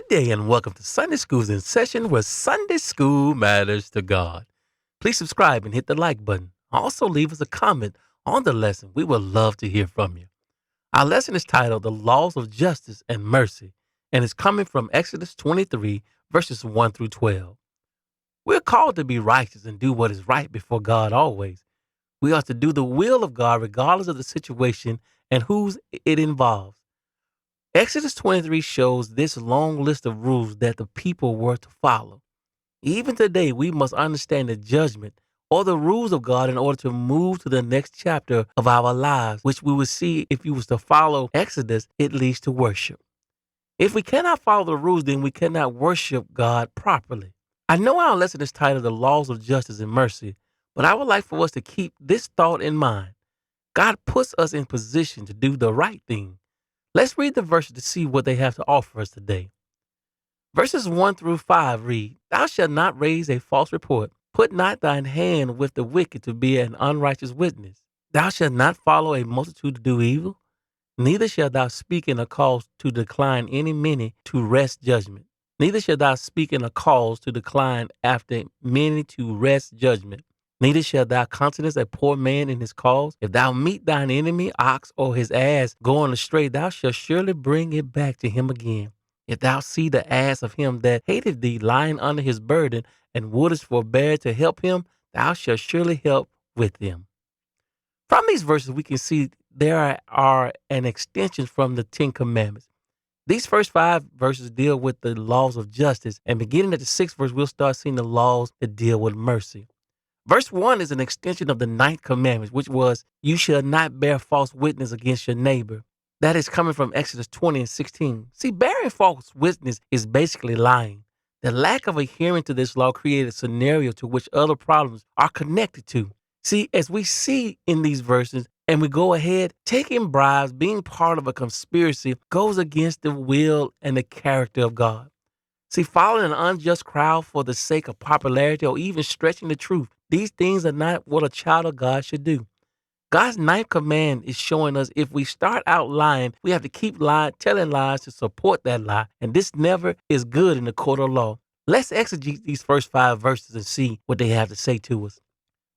day and welcome to Sunday School's in session where Sunday School matters to God. Please subscribe and hit the like button. Also leave us a comment on the lesson. We would love to hear from you. Our lesson is titled The Laws of Justice and Mercy and is coming from Exodus 23 verses 1 through 12. We're called to be righteous and do what is right before God always. We are to do the will of God regardless of the situation and whose it involves. Exodus 23 shows this long list of rules that the people were to follow. Even today, we must understand the judgment or the rules of God in order to move to the next chapter of our lives, which we will see if you was to follow Exodus, it leads to worship. If we cannot follow the rules, then we cannot worship God properly. I know our lesson is titled The Laws of Justice and Mercy, but I would like for us to keep this thought in mind. God puts us in position to do the right thing. Let's read the verses to see what they have to offer us today. Verses 1 through 5 read, Thou shalt not raise a false report. Put not thine hand with the wicked to be an unrighteous witness. Thou shalt not follow a multitude to do evil. Neither shalt thou speak in a cause to decline any many to wrest judgment. Neither shalt thou speak in a cause to decline after many to wrest judgment. Neither shalt thou countenance a poor man in his cause. If thou meet thine enemy, ox or his ass going astray, thou shalt surely bring it back to him again. If thou see the ass of him that hateth thee lying under his burden, and wouldest forbear to help him, thou shalt surely help with him. From these verses, we can see there are an extension from the Ten Commandments. These first 5 verses deal with the laws of justice, and beginning at the 6th verse, we'll start seeing the laws that deal with mercy. Verse 1 is an extension of the 9th commandment, which was, You shall not bear false witness against your neighbor. That is coming from Exodus 20 and 16. See, bearing false witness is basically lying. The lack of adhering to this law created a scenario to which other problems are connected to. See, as we see in these verses, and we go ahead, taking bribes, being part of a conspiracy goes against the will and the character of God. See, following an unjust crowd for the sake of popularity or even stretching the truth, these things are not what a child of God should do. God's 9th command is showing us if we start out lying, we have to keep lying, telling lies to support that lie. And this never is good in the court of law. Let's exegete these first 5 verses and see what they have to say to us.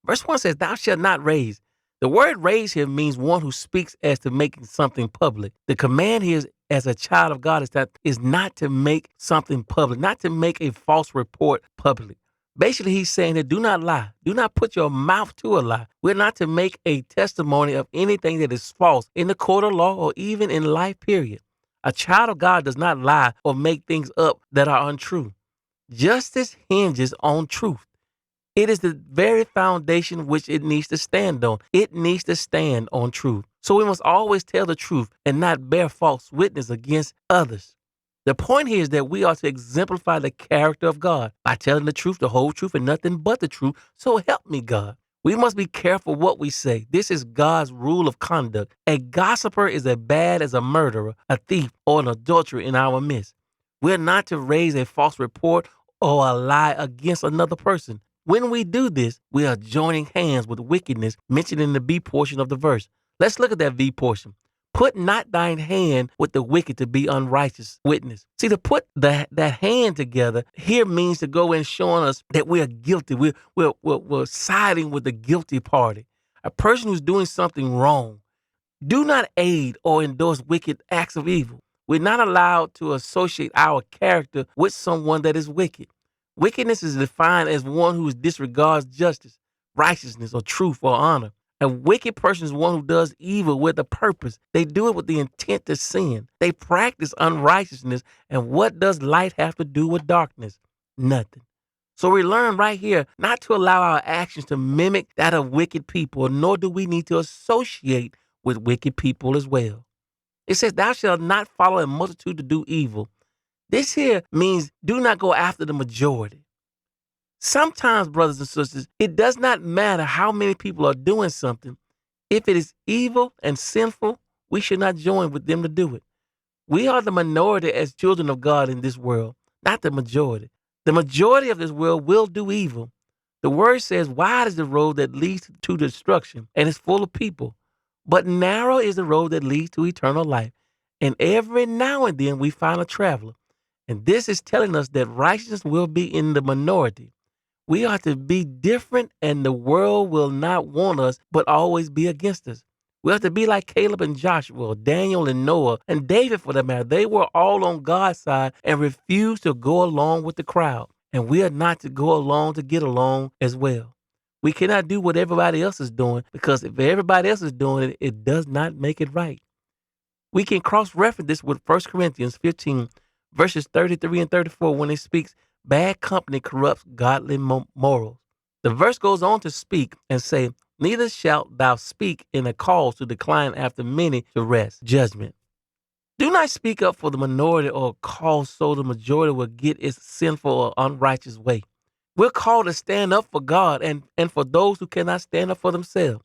Verse 1 says, Thou shalt not raise. The word raise here means one who speaks as to making something public. The command here is, as a child of God is not to make something public, not to make a false report public. Basically, he's saying that do not lie. Do not put your mouth to a lie. We're not to make a testimony of anything that is false in the court of law or even in life, period. A child of God does not lie or make things up that are untrue. Justice hinges on truth. It is the very foundation which it needs to stand on. It needs to stand on truth. So we must always tell the truth and not bear false witness against others. The point here is that we are to exemplify the character of God by telling the truth, the whole truth, and nothing but the truth. So help me, God. We must be careful what we say. This is God's rule of conduct. A gossiper is as bad as a murderer, a thief, or an adulterer in our midst. We're not to raise a false report or a lie against another person. When we do this, we are joining hands with wickedness mentioned in the B portion of the verse. Let's look at that V portion. Put not thine hand with the wicked to be unrighteous witness. See, to put that hand together here means to go in showing us that we are guilty. We're siding with the guilty party, a person who's doing something wrong. Do not aid or endorse wicked acts of evil. We're not allowed to associate our character with someone that is wicked. Wickedness is defined as one who disregards justice, righteousness, or truth or honor. A wicked person is one who does evil with a purpose. They do it with the intent to sin. They practice unrighteousness. And what does light have to do with darkness? Nothing. So we learn right here not to allow our actions to mimic that of wicked people, nor do we need to associate with wicked people as well. It says, Thou shalt not follow a multitude to do evil. This here means do not go after the majority. Sometimes, brothers and sisters, it does not matter how many people are doing something. If it is evil and sinful, we should not join with them to do it. We are the minority as children of God in this world, not the majority. The majority of this world will do evil. The word says, wide is the road that leads to destruction, and it's full of people. But narrow is the road that leads to eternal life. And every now and then we find a traveler. And this is telling us that righteousness will be in the minority. We are to be different, and the world will not want us, but always be against us. We have to be like Caleb and Joshua, Daniel and Noah, and David for that matter. They were all on God's side and refused to go along with the crowd. And we are not to go along to get along as well. We cannot do what everybody else is doing, because if everybody else is doing it, it does not make it right. We can cross-reference this with 1 Corinthians 15, verses 33 and 34, when it speaks, bad company corrupts godly morals. The verse goes on to speak and say, neither shalt thou speak in a cause to decline after many to rest judgment. Do not speak up for the minority or cause so the majority will get its sinful or unrighteous way. We're called to stand up for God and for those who cannot stand up for themselves.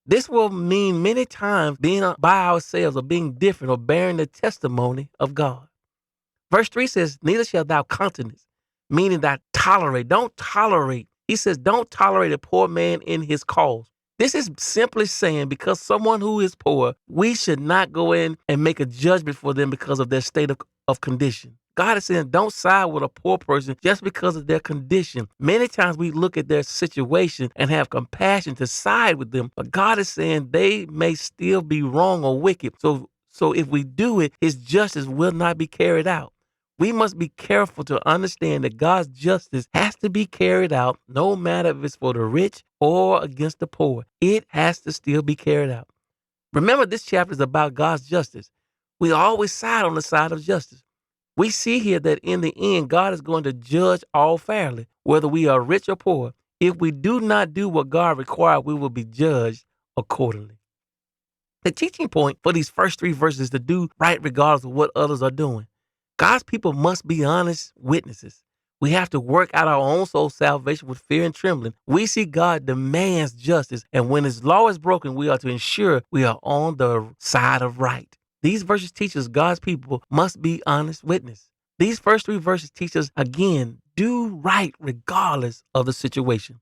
This will mean many times being by ourselves or being different or bearing the testimony of God. Verse 3 says, neither shalt thou countenance, meaning that tolerate. Don't tolerate. He says, don't tolerate a poor man in his cause. This is simply saying because someone who is poor, we should not go in and make a judgment for them because of their state of condition. God is saying don't side with a poor person just because of their condition. Many times we look at their situation and have compassion to side with them, but God is saying they may still be wrong or wicked. So if we do it, his justice will not be carried out. We must be careful to understand that God's justice has to be carried out no matter if it's for the rich or against the poor. It has to still be carried out. Remember, this chapter is about God's justice. We always side on the side of justice. We see here that in the end, God is going to judge all fairly, whether we are rich or poor. If we do not do what God requires, we will be judged accordingly. The teaching point for these first three verses is to do right regardless of what others are doing. God's people must be honest witnesses. We have to work out our own soul salvation with fear and trembling. We see God demands justice, and when his law is broken, we are to ensure we are on the side of right. These verses teach us God's people must be honest witness. These first three verses teach us, again, do right regardless of the situation.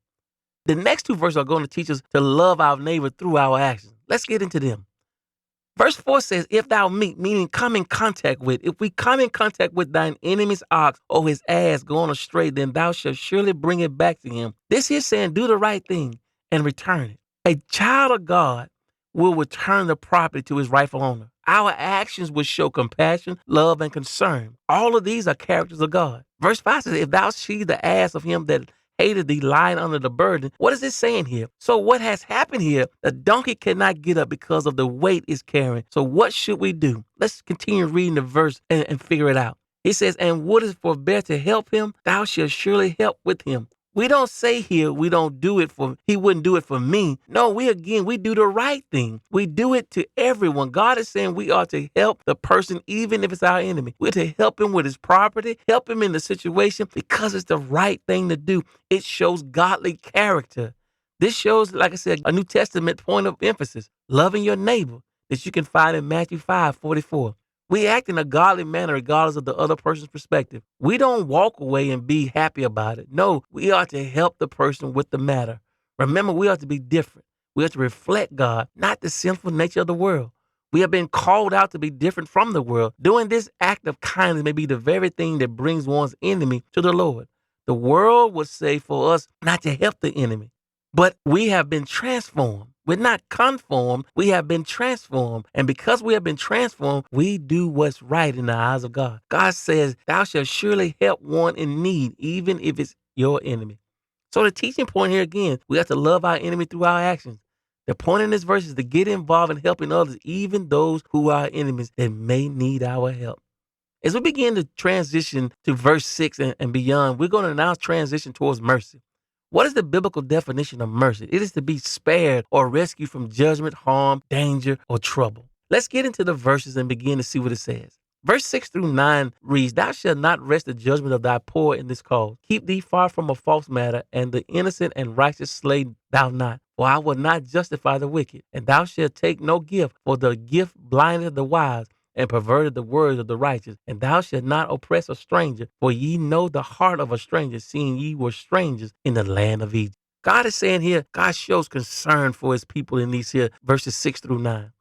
The next two verses are going to teach us to love our neighbor through our actions. Let's get into them. Verse 4 says, if thou meet, meaning come in contact with, if we come in contact with thine enemy's ox or his ass going astray, then thou shalt surely bring it back to him. This here saying, do the right thing and return it. A child of God will return the property to his rightful owner. Our actions will show compassion, love, and concern. All of these are characters of God. Verse 5 says, if thou see the ass of him that hated thee lying under the burden. What is it saying here? So what has happened here? The donkey cannot get up because of the weight it's carrying. So what should we do? Let's continue reading the verse and figure it out. It says, and would it forbear to help him? Thou shalt surely help with him. We don't say here we don't do it for, he wouldn't do it for me. No, we do the right thing. We do it to everyone. God is saying we are to help the person even if it's our enemy. We're to help him with his property, help him in the situation because it's the right thing to do. It shows godly character. This shows, like I said, a New Testament point of emphasis, loving your neighbor that you can find in Matthew 5:44. We act in a godly manner regardless of the other person's perspective. We don't walk away and be happy about it. No, we are to help the person with the matter. Remember, we are to be different. We are to reflect God, not the sinful nature of the world. We have been called out to be different from the world. Doing this act of kindness may be the very thing that brings one's enemy to the Lord. The world would say for us not to help the enemy, but we have been transformed. We're not conformed. We have been transformed. And because we have been transformed, we do what's right in the eyes of God. God says, thou shalt surely help one in need, even if it's your enemy. So the teaching point here again, we have to love our enemy through our actions. The point in this verse is to get involved in helping others, even those who are enemies that may need our help. As we begin to transition to verse 6 and beyond, we're going to now transition towards mercy. What is the biblical definition of mercy? It is to be spared or rescued from judgment, harm, danger, or trouble. Let's get into the verses and begin to see what it says. Verse 6-9 reads, thou shalt not rest the judgment of thy poor in this cause. Keep thee far from a false matter, and the innocent and righteous slay thou not. For I will not justify the wicked, and thou shalt take no gift, for the gift blindeth the wise, and perverted the words of the righteous. And thou shalt not oppress a stranger, for ye know the heart of a stranger, seeing ye were strangers in the land of Egypt. God is saying here, God shows concern for his people in these here verses 6-9.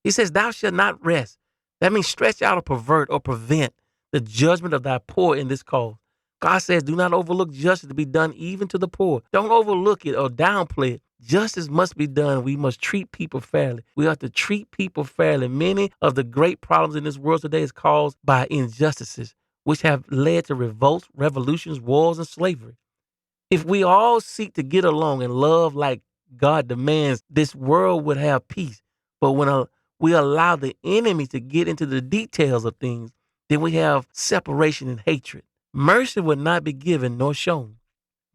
He says, thou shalt not rest. That means stretch out or pervert or prevent. the judgment of thy poor in this cause. God says, do not overlook justice to be done even to the poor. Don't overlook it or downplay it. Justice must be done. We must treat people fairly. We have to treat people fairly. Many of the great problems in this world today is caused by injustices, which have led to revolts, revolutions, wars, and slavery. If we all seek to get along and love like God demands, this world would have peace. But when we allow the enemy to get into the details of things, then we have separation and hatred. Mercy will not be given nor shown.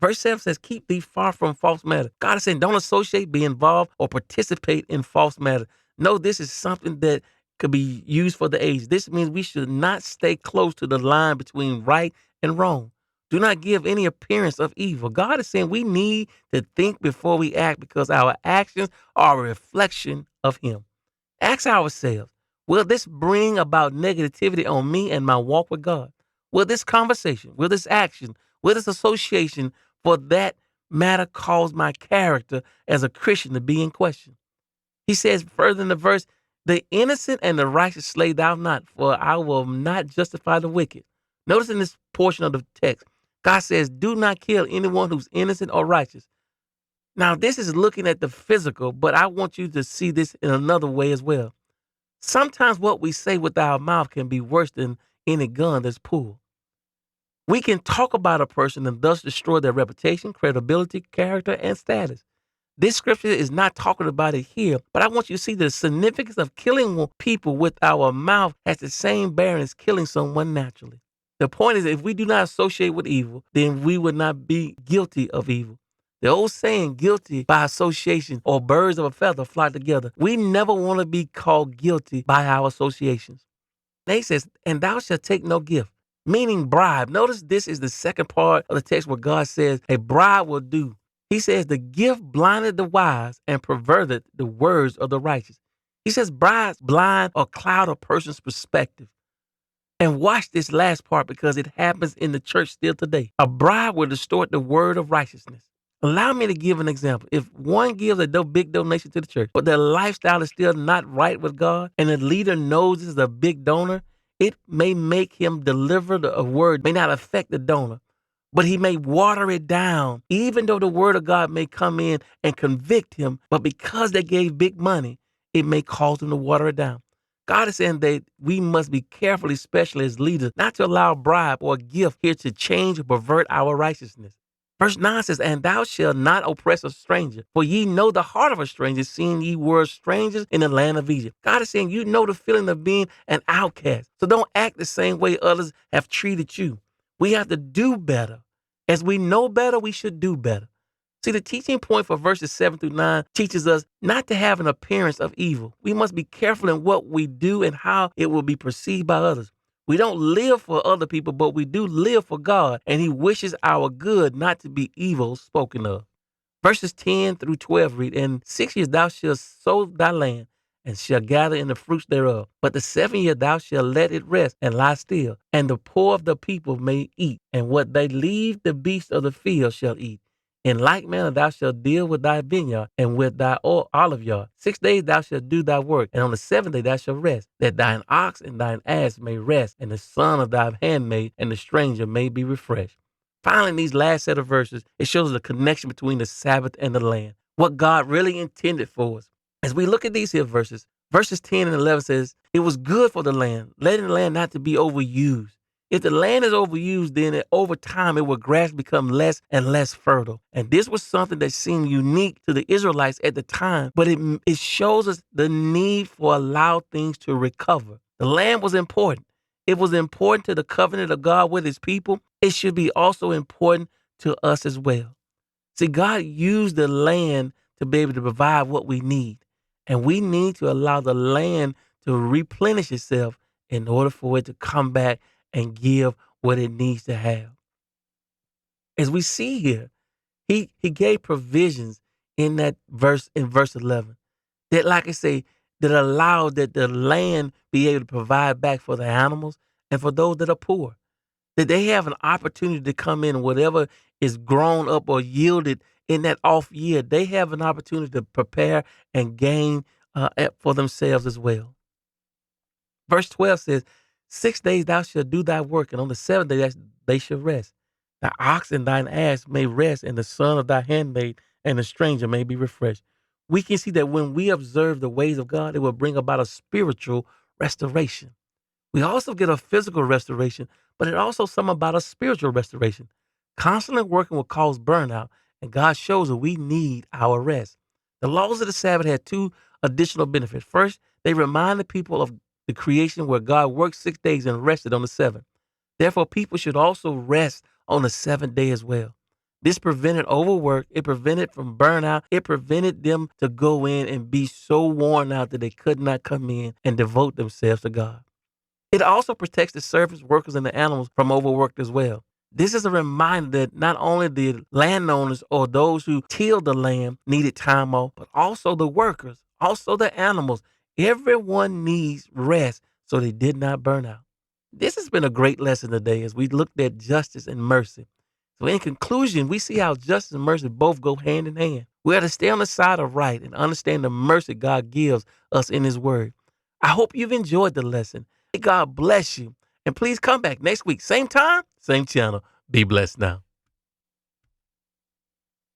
Verse 7 says, keep thee far from false matter. God is saying, don't associate, be involved, or participate in false matter. No, this is something that could be used for the age. This means we should not stay close to the line between right and wrong. Do not give any appearance of evil. God is saying we need to think before we act because our actions are a reflection of Him. Ask ourselves, will this bring about negativity on me and my walk with God? Will this conversation, will this action, will this association for that matter cause my character as a Christian to be in question? He says further in the verse, the innocent and the righteous slay thou not, for I will not justify the wicked. Notice in this portion of the text, God says, do not kill anyone who's innocent or righteous. Now, this is looking at the physical, but I want you to see this in another way as well. Sometimes what we say with our mouth can be worse than any gun that's pulled. We can talk about a person and thus destroy their reputation, credibility, character, and status. This scripture is not talking about it here, but I want you to see the significance of killing people with our mouth has the same bearing as killing someone naturally. The point is, if we do not associate with evil, then we would not be guilty of evil. The old saying, guilty by association or birds of a feather flock together. We never want to be called guilty by our associations. And he says, and thou shalt take no gift, meaning bribe. Notice this is the second part of the text where God says a bribe will do. He says the gift blinded the wise and perverted the words of the righteous. He says bribes blind or cloud a person's perspective. And watch this last part because it happens in the church still today. A bribe will distort the word of righteousness. Allow me to give an example. If one gives a big donation to the church, but their lifestyle is still not right with God, and the leader knows this is a big donor, it may make him deliver a word, may not affect the donor, but he may water it down, even though the word of God may come in and convict him. But because they gave big money, it may cause them to water it down. God is saying that we must be careful, especially as leaders, not to allow bribe or gift here to change or pervert our righteousness. Verse 9 says, and thou shalt not oppress a stranger, for ye know the heart of a stranger, seeing ye were strangers in the land of Egypt. God is saying you know the feeling of being an outcast. So don't act the same way others have treated you. We have to do better. As we know better, we should do better. See, the teaching point for verses 7 through 9 teaches us not to have an appearance of evil. We must be careful in what we do and how it will be perceived by others. We don't live for other people, but we do live for God, and He wishes our good, not to be evil spoken of. Verses 10 through 12 read, in 6 years thou shalt sow thy land, and shalt gather in the fruits thereof. But the 7th year thou shalt let it rest and lie still, and the poor of the people may eat, and what they leave the beasts of the field shall eat. In like manner thou shalt deal with thy vineyard and with thy olive yard. 6 days thou shalt do thy work, and on the 7th day thou shalt rest, that thine ox and thine ass may rest, and the son of thy handmaid and the stranger may be refreshed. Finally, in these last set of verses, it shows the connection between the Sabbath and the land, what God really intended for us. As we look at these here verses 10 and 11 says, it was good for the land, letting the land not to be overused. If the land is overused, then over time it will gradually become less and less fertile. And this was something that seemed unique to the Israelites at the time, but it shows us the need for allow things to recover. The land was important. It was important to the covenant of God with His people. It should be also important to us as well. See, God used the land to be able to provide what we need. And we need to allow the land to replenish itself in order for it to come back and give what it needs to have. As we see here, he gave provisions in that verse, in verse 11, that, like I say, that allowed that the land be able to provide back for the animals and for those that are poor, that they have an opportunity to come in, whatever is grown up or yielded in that off year, they have an opportunity to prepare and gain for themselves as well. Verse 12 says, 6 days thou shalt do thy work, and on the seventh day they shall rest. The ox and thine ass may rest, and the son of thy handmaid and the stranger may be refreshed. We can see that when we observe the ways of God, it will bring about a spiritual restoration. We also get a physical restoration, but it also something about a spiritual restoration. Constantly working will cause burnout, and God shows that we need our rest. The laws of the Sabbath had two additional benefits. First, they remind the people of the creation where God worked 6 days and rested on the seventh. Therefore, people should also rest on the seventh day as well. This prevented overwork. It prevented from burnout. It prevented them to go in and be so worn out that they could not come in and devote themselves to God. It also protects the servants, workers, and the animals from overwork as well. This is a reminder that not only the landowners or those who tilled the land needed time off, but also the workers, also the animals. Everyone needs rest so they did not burn out. This has been a great lesson today as we looked at justice and mercy. So, in conclusion, we see how justice and mercy both go hand in hand. We are to stay on the side of right and understand the mercy God gives us in His Word. I hope you've enjoyed the lesson. May God bless you. And please come back next week, same time, same channel. Be blessed now.